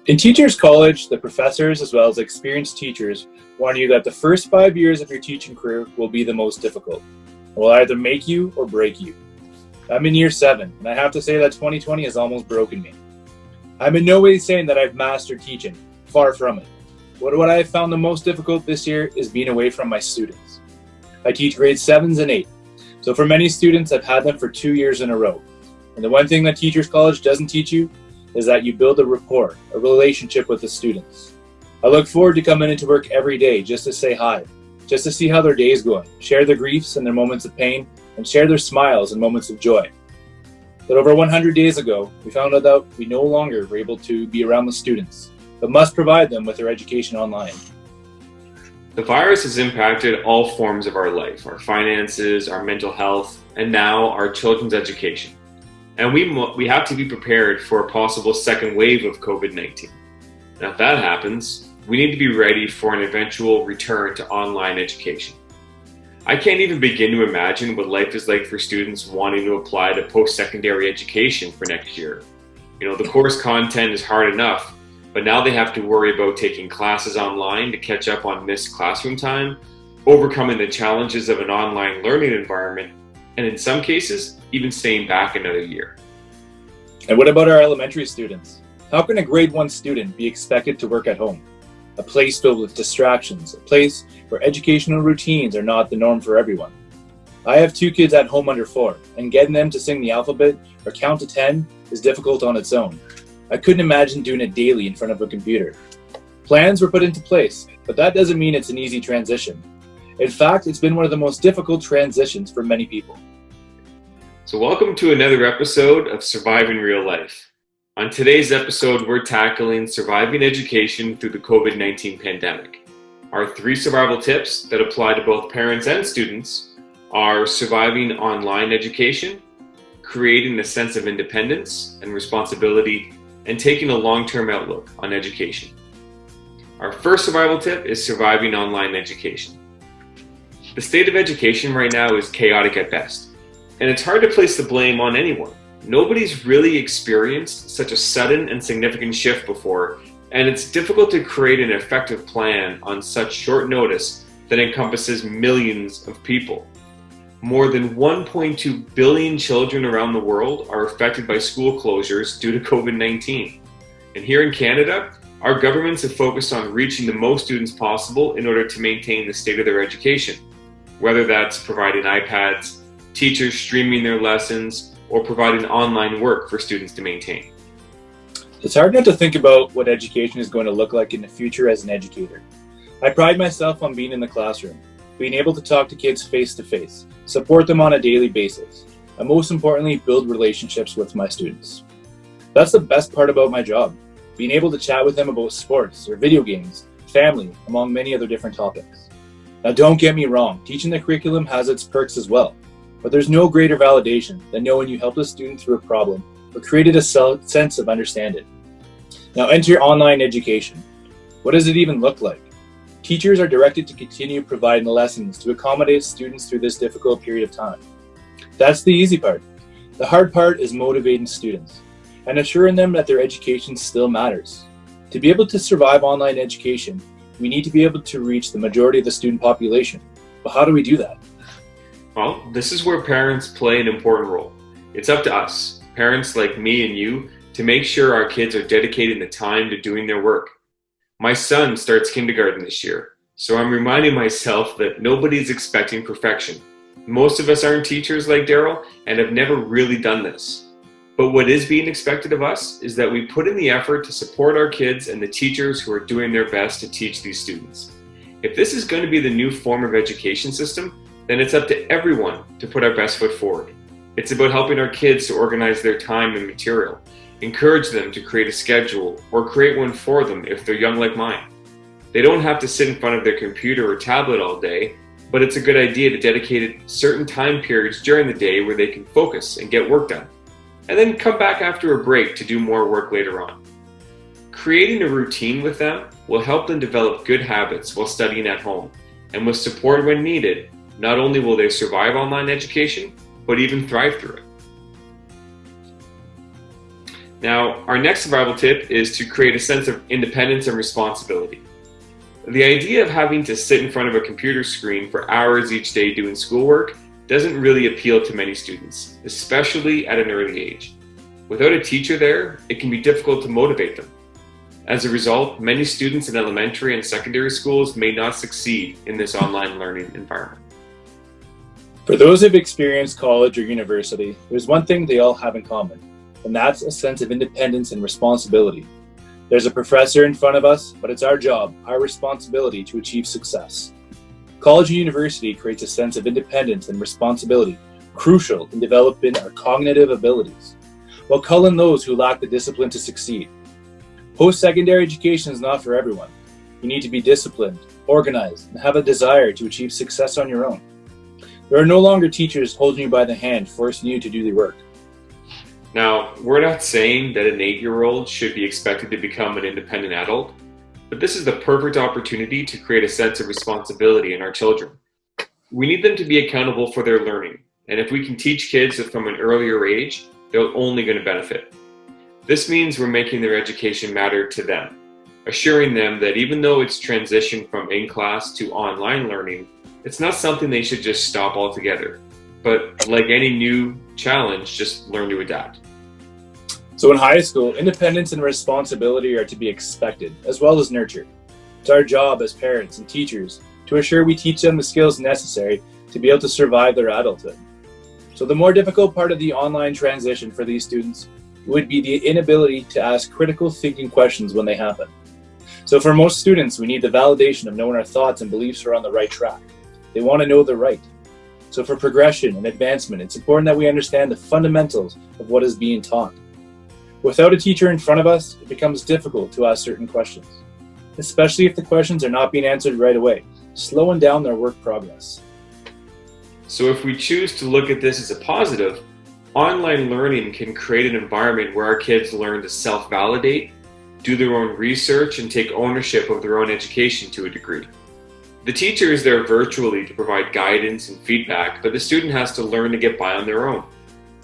In Teachers College, the professors, as well as experienced teachers, warn you that the first 5 years of your teaching career will be the most difficult. It will either make you or break you. I'm in year 7, and I have to say that 2020 has almost broken me. I'm in no way saying that I've mastered teaching. Far from it. What I have found the most difficult this year is being away from my students. I teach grades 7s and 8, so for many students, I've had them for 2 years in a row. And the one thing that Teachers College doesn't teach you is that you build a rapport, a relationship with the students. I look forward to coming into work every day just to say hi, just to see how their day is going, share their griefs and their moments of pain, and share their smiles and moments of joy. But over 100 days ago, we found out that we no longer were able to be around the students, but must provide them with their education online. The virus has impacted all forms of our life, our finances, our mental health, and now our children's education. And we have to be prepared for a possible second wave of COVID-19. Now, if that happens, we need to be ready for an eventual return to online education. I can't even begin to imagine what life is like for students wanting to apply to post-secondary education for next year. The course content is hard enough, but now they have to worry about taking classes online to catch up on missed classroom time, overcoming the challenges of an online learning environment, and in some cases, even staying back another year. And what about our elementary students? How can a grade 1 student be expected to work at home? A place filled with distractions, a place where educational routines are not the norm for everyone. I have 2 kids at home under 4, and getting them to sing the alphabet or count to 10 is difficult on its own. I couldn't imagine doing it daily in front of a computer. Plans were put into place, but that doesn't mean it's an easy transition. In fact, it's been one of the most difficult transitions for many people. So welcome to another episode of Surviving Real Life. On today's episode, we're tackling surviving education through the COVID-19 pandemic. Our 3 survival tips that apply to both parents and students are surviving online education, creating a sense of independence and responsibility, and taking a long-term outlook on education. Our first survival tip is surviving online education. The state of education right now is chaotic at best, and it's hard to place the blame on anyone. Nobody's really experienced such a sudden and significant shift before, and it's difficult to create an effective plan on such short notice that encompasses millions of people. More than 1.2 billion children around the world are affected by school closures due to COVID-19. And here in Canada, our governments have focused on reaching the most students possible in order to maintain the state of their education, whether that's providing iPads, teachers streaming their lessons, or providing online work for students to maintain. It's hard not to think about what education is going to look like in the future as an educator. I pride myself on being in the classroom, being able to talk to kids face to face, support them on a daily basis, and most importantly, build relationships with my students. That's the best part about my job, being able to chat with them about sports or video games, family, among many other different topics. Now don't get me wrong, teaching the curriculum has its perks as well, but there's no greater validation than knowing you helped a student through a problem or created a sense of understanding. Now enter online education. What does it even look like? Teachers are directed to continue providing lessons to accommodate students through this difficult period of time. That's the easy part. The hard part is motivating students and assuring them that their education still matters. To be able to survive online education, we need to be able to reach the majority of the student population. But how do we do that? Well, this is where parents play an important role. It's up to us, parents like me and you, to make sure our kids are dedicating the time to doing their work. My son starts kindergarten this year, so I'm reminding myself that nobody's expecting perfection. Most of us aren't teachers like Daryl and have never really done this. But what is being expected of us is that we put in the effort to support our kids and the teachers who are doing their best to teach these students. If this is going to be the new form of education system, then it's up to everyone to put our best foot forward. It's about helping our kids to organize their time and material, encourage them to create a schedule or create one for them if they're young like mine. They don't have to sit in front of their computer or tablet all day, but it's a good idea to dedicate certain time periods during the day where they can focus and get work done, and then come back after a break to do more work later on. Creating a routine with them will help them develop good habits while studying at home, and with support when needed, not only will they survive online education, but even thrive through it. Now, our next survival tip is to create a sense of independence and responsibility. The idea of having to sit in front of a computer screen for hours each day doing schoolwork doesn't really appeal to many students, especially at an early age. Without a teacher there, it can be difficult to motivate them. As a result, many students in elementary and secondary schools may not succeed in this online learning environment. For those who've experienced college or university, there's one thing they all have in common, and that's a sense of independence and responsibility. There's a professor in front of us, but it's our job, our responsibility to achieve success. College and university creates a sense of independence and responsibility, crucial in developing our cognitive abilities, while culling those who lack the discipline to succeed. Post-secondary education is not for everyone. You need to be disciplined, organized, and have a desire to achieve success on your own. There are no longer teachers holding you by the hand, forcing you to do the work. Now, we're not saying that an 8-year-old should be expected to become an independent adult, but this is the perfect opportunity to create a sense of responsibility in our children. We need them to be accountable for their learning, and if we can teach kids that from an earlier age, they're only going to benefit. This means we're making their education matter to them, assuring them that even though it's transitioned from in-class to online learning, it's not something they should just stop altogether, but like any new challenge, just learn to adapt. So in high school, independence and responsibility are to be expected, as well as nurtured. It's our job as parents and teachers to assure we teach them the skills necessary to be able to survive their adulthood. So the more difficult part of the online transition for these students would be the inability to ask critical thinking questions when they happen. So for most students, we need the validation of knowing our thoughts and beliefs are on the right track. They want to know they're right. So for progression and advancement, it's important that we understand the fundamentals of what is being taught. Without a teacher in front of us, it becomes difficult to ask certain questions, especially if the questions are not being answered right away, slowing down their work progress. So if we choose to look at this as a positive, online learning can create an environment where our kids learn to self-validate, do their own research, and take ownership of their own education to a degree. The teacher is there virtually to provide guidance and feedback, but the student has to learn to get by on their own.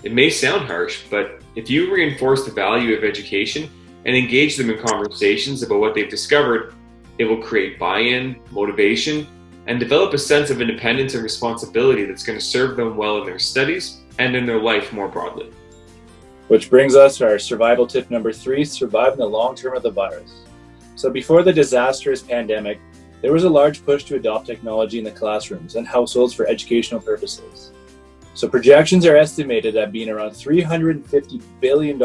It may sound harsh, but if you reinforce the value of education and engage them in conversations about what they've discovered, it will create buy-in, motivation, and develop a sense of independence and responsibility that's going to serve them well in their studies and in their life more broadly. Which brings us to our survival tip number 3, surviving the long term of the virus. So before the disastrous pandemic, there was a large push to adopt technology in the classrooms and households for educational purposes. So projections are estimated at being around $350 billion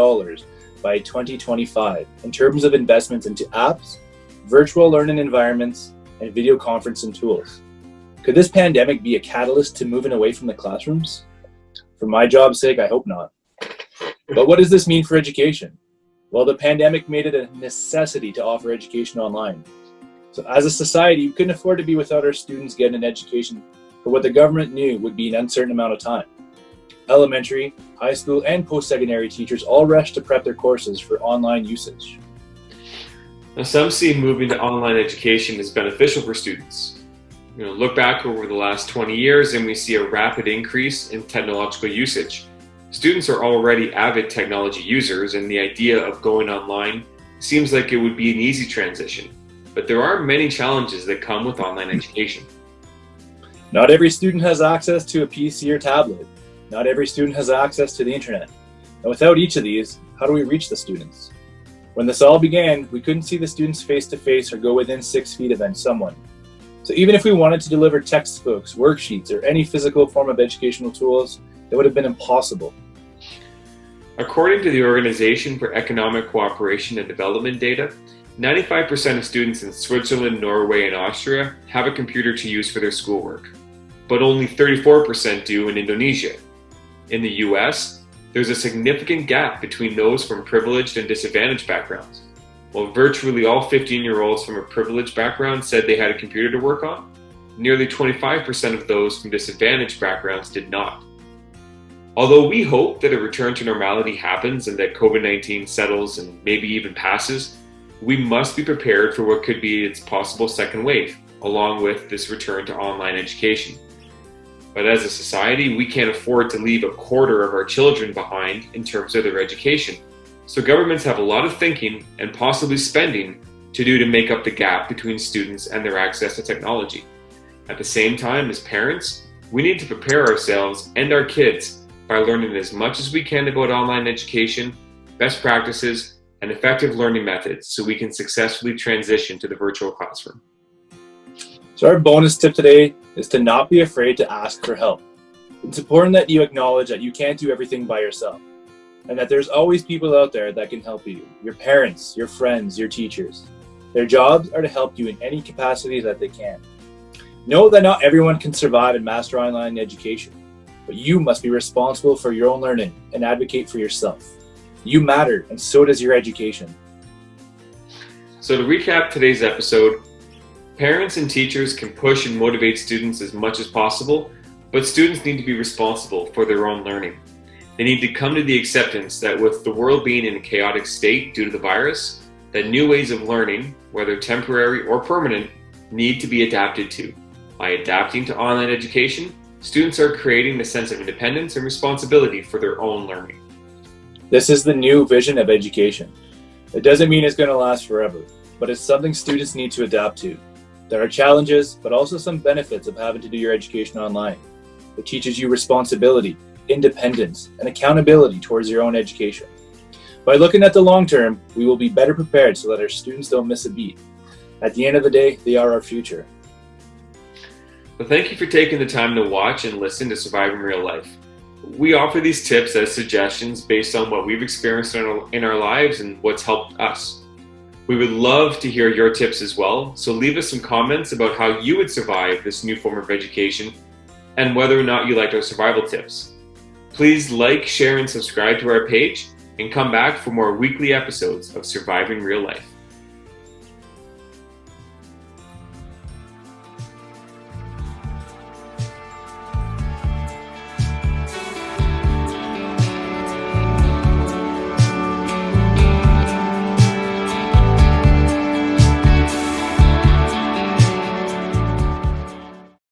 by 2025 in terms of investments into apps, virtual learning environments, and video conferencing tools. Could this pandemic be a catalyst to moving away from the classrooms? For my job's sake, I hope not. But what does this mean for education? Well, the pandemic made it a necessity to offer education online. So as a society, we couldn't afford to be without our students getting an education for what the government knew would be an uncertain amount of time. Elementary, high school, and post-secondary teachers all rushed to prep their courses for online usage. Now, some see moving to online education as beneficial for students. Look back over the last 20 years and we see a rapid increase in technological usage. Students are already avid technology users, and the idea of going online seems like it would be an easy transition. But there are many challenges that come with online education. Not every student has access to a PC or tablet. Not every student has access to the internet. And without each of these, how do we reach the students? When this all began, we couldn't see the students face to face or go within 6 feet of someone. So even if we wanted to deliver textbooks, worksheets, or any physical form of educational tools, it would have been impossible. According to the Organization for Economic Cooperation and Development data, 95% of students in Switzerland, Norway, and Austria have a computer to use for their schoolwork, but only 34% do in Indonesia. In the US, there's a significant gap between those from privileged and disadvantaged backgrounds. While virtually all 15-year-olds from a privileged background said they had a computer to work on, nearly 25% of those from disadvantaged backgrounds did not. Although we hope that a return to normality happens and that COVID-19 settles and maybe even passes, we must be prepared for what could be its possible second wave, along with this return to online education. But as a society, we can't afford to leave a quarter of our children behind in terms of their education. So governments have a lot of thinking and possibly spending to do to make up the gap between students and their access to technology. At the same time, as parents, we need to prepare ourselves and our kids by learning as much as we can about online education, best practices, and effective learning methods so we can successfully transition to the virtual classroom. So our bonus tip today is to not be afraid to ask for help. It's important that you acknowledge that you can't do everything by yourself, and that there's always people out there that can help you. Your parents, your friends, your teachers. Their jobs are to help you in any capacity that they can. Know that not everyone can survive and master online education, but you must be responsible for your own learning and advocate for yourself. You matter, and so does your education. So to recap today's episode, parents and teachers can push and motivate students as much as possible, but students need to be responsible for their own learning. They need to come to the acceptance that with the world being in a chaotic state due to the virus, that new ways of learning, whether temporary or permanent, need to be adapted to. By adapting to online education, students are creating a sense of independence and responsibility for their own learning. This is the new vision of education. It doesn't mean it's going to last forever, but it's something students need to adapt to. There are challenges, but also some benefits of having to do your education online. It teaches you responsibility, independence, and accountability towards your own education. By looking at the long term, we will be better prepared so that our students don't miss a beat. At the end of the day, they are our future. Well, thank you for taking the time to watch and listen to Survive in Real Life. We offer these tips as suggestions based on what we've experienced in our lives and what's helped us. We would love to hear your tips as well, so leave us some comments about how you would survive this new form of education and whether or not you liked our survival tips. Please like, share, and subscribe to our page, and come back for more weekly episodes of Surviving Real Life.